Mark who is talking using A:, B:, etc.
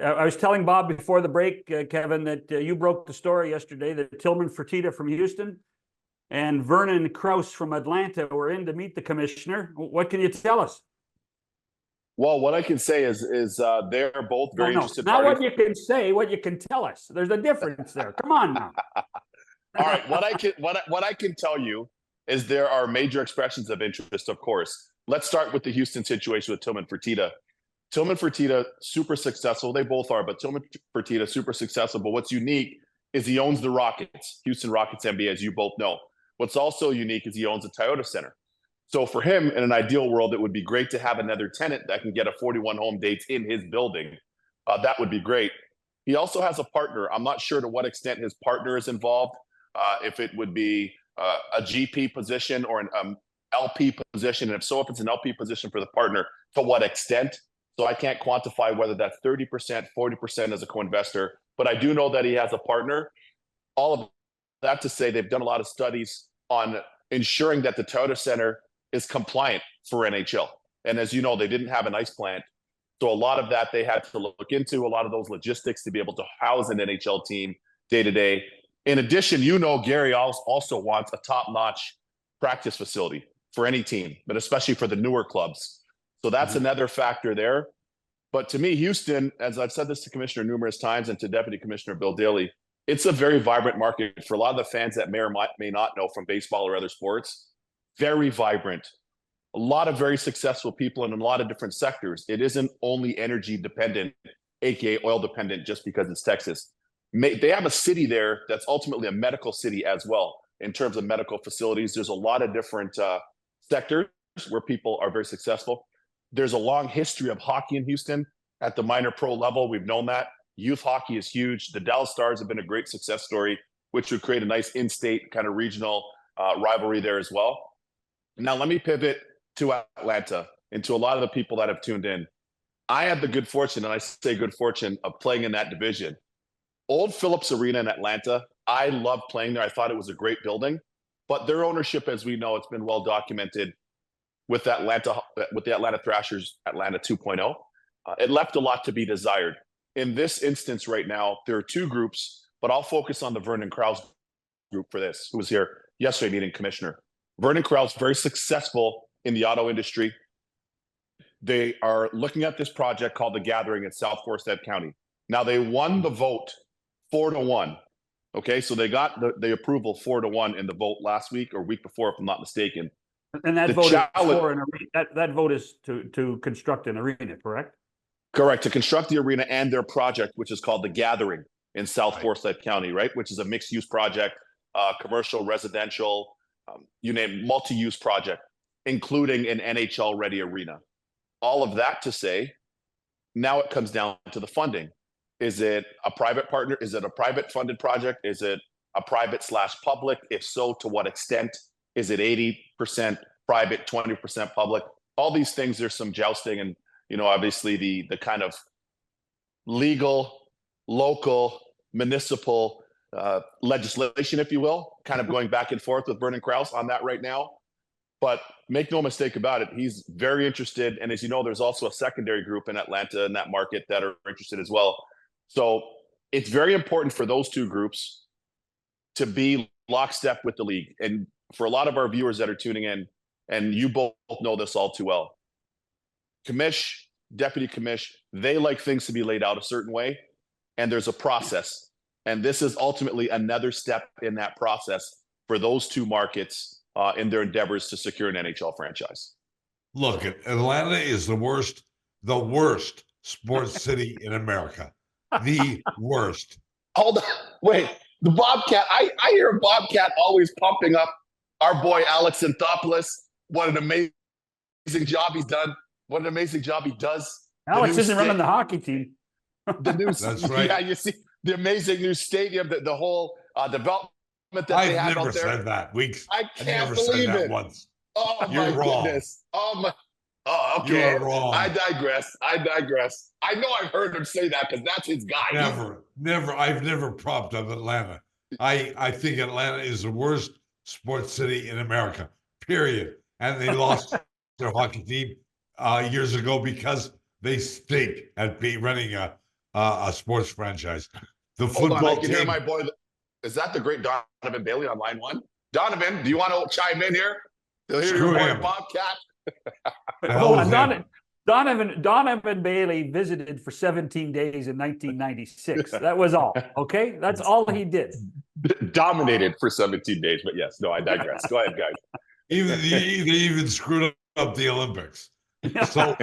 A: I was telling Bob before the break, Kevin, that you broke the story yesterday that Tillman Fertitta from Houston and Vernon Krause from Atlanta were in to meet the commissioner. What can you tell us?
B: Well, what I can say is they're both very interested
A: Not
B: parties.
A: what you can say, what you can tell us. There's a difference there. Come on now.
B: All right, what I can tell you is there are major expressions of interest, of course. Let's start with the Houston situation with Tillman Fertitta. Tillman Fertitta, super successful. They both are, but Tillman Fertitta, super successful. But what's unique is he owns the Rockets, Houston Rockets NBA, as you both know. What's also unique is he owns a Toyota Center. So for him, in an ideal world, it would be great to have another tenant that can get a 41 home dates in his building. That would be great. He also has a partner. I'm not sure to what extent his partner is involved, if it would be a GP position or an LP position. And if so, if it's an LP position for the partner, to what extent? So I can't quantify whether that's 30%, 40% as a co-investor, but I do know that he has a partner. All of that to say, they've done a lot of studies on ensuring that the Toyota Center is compliant for NHL. And as you know, they didn't have an ice plant. So a lot of that they had to look into, a lot of those logistics to be able to house an NHL team day to day. In addition, you know, Gary also wants a top-notch practice facility for any team, but especially for the newer clubs. So that's another factor there. But to me, Houston, as I've said this to Commissioner numerous times and to Deputy Commissioner Bill Daly, it's a very vibrant market for a lot of the fans that may or may not know from baseball or other sports. Very vibrant. A lot of very successful people in a lot of different sectors. It isn't only energy dependent, aka oil dependent, just because it's Texas. They have a city there that's ultimately a medical city as well in terms of medical facilities. There's a lot of different sectors where people are very successful. There's a long history of hockey in Houston at the minor pro level. We've known that. Youth hockey is huge. The Dallas Stars have been a great success story, which would create a nice in-state kind of regional rivalry there as well. Now, let me pivot to Atlanta and to a lot of the people that have tuned in. I had the good fortune, and I say good fortune, of playing in that division. Old Phillips Arena in Atlanta, I loved playing there. I thought it was a great building. But their ownership, as we know, it's been well documented with the Atlanta Thrashers, Atlanta 2.0. It left a lot to be desired. In this instance right now, there are two groups, but I'll focus on the Vernon Krause group for this, who was here yesterday meeting commissioner. Vernon Krause, very successful in the auto industry. They are looking at this project called The Gathering in South Forsyth County. Now, they won the vote 4-1. Okay, so they got the approval 4-1 in the vote last week or week before, if I'm not mistaken.
A: And that vote is for that vote is to construct an arena, correct?
B: Correct, to construct the arena and their project, which is called The Gathering in South Forsyth County, right? Which is a mixed-use project, commercial, residential, you name, multi-use project, including an NHL-ready arena. All of that to say, now it comes down to the funding. Is it a private partner? Is it a private funded project? Is it a private/public? If so, to what extent? Is it 80% private, 20% public? All these things, there's some jousting and, you know, obviously the kind of legal, local, municipal legislation, if you will, kind of going back and forth with Vernon Krause on that right now. But make no mistake about it, he's very interested. And as you know, there's also a secondary group in Atlanta in that market that are interested as well. So it's very important for those two groups to be lockstep with the league. And for a lot of our viewers that are tuning in, and you both know this all too well, commish, deputy commish, they like things to be laid out a certain way, and there's a process. And this is ultimately another step in that process for those two markets in their endeavors to secure an NHL franchise.
C: Look, Atlanta is the worst sports city in America. The worst.
B: Hold on. Wait. The Bobcat. I hear a Bobcat always pumping up our boy Alex Anthopoulos. What an amazing job he's done. What an amazing job he does.
A: Alex isn't running the hockey team.
B: The new,
C: That's right.
B: Yeah, you see the amazing new stadium, the whole development that they have out there.
C: I've never said that.
B: I can't
C: never
B: believe
C: said that
B: it.
C: once.
B: Oh,
C: You're
B: my
C: wrong.
B: goodness. Oh, okay.
C: You're wrong.
B: I digress. I know I've heard him say that because that's his guy.
C: Never. I've never propped up Atlanta. I think Atlanta is the worst sports city in America, period. And they lost their hockey team years ago because they stink at running a a sports franchise. The
B: Hold on,
C: football
B: I can hear
C: team.
B: my boy. Is that the great Donovan Bailey on line one? Donovan, do you want to chime in here? To hear
C: Screw
B: your boy
C: him.
B: Bobcat?
C: The
A: Hold
C: hell
A: on,
C: with him.
A: Donovan Bailey visited for 17 days in 1996. That was all. Okay, that's all he did.
B: Dominated for 17 days, but yes, no, I digress. Go ahead, guys.
C: They even screwed up the Olympics. So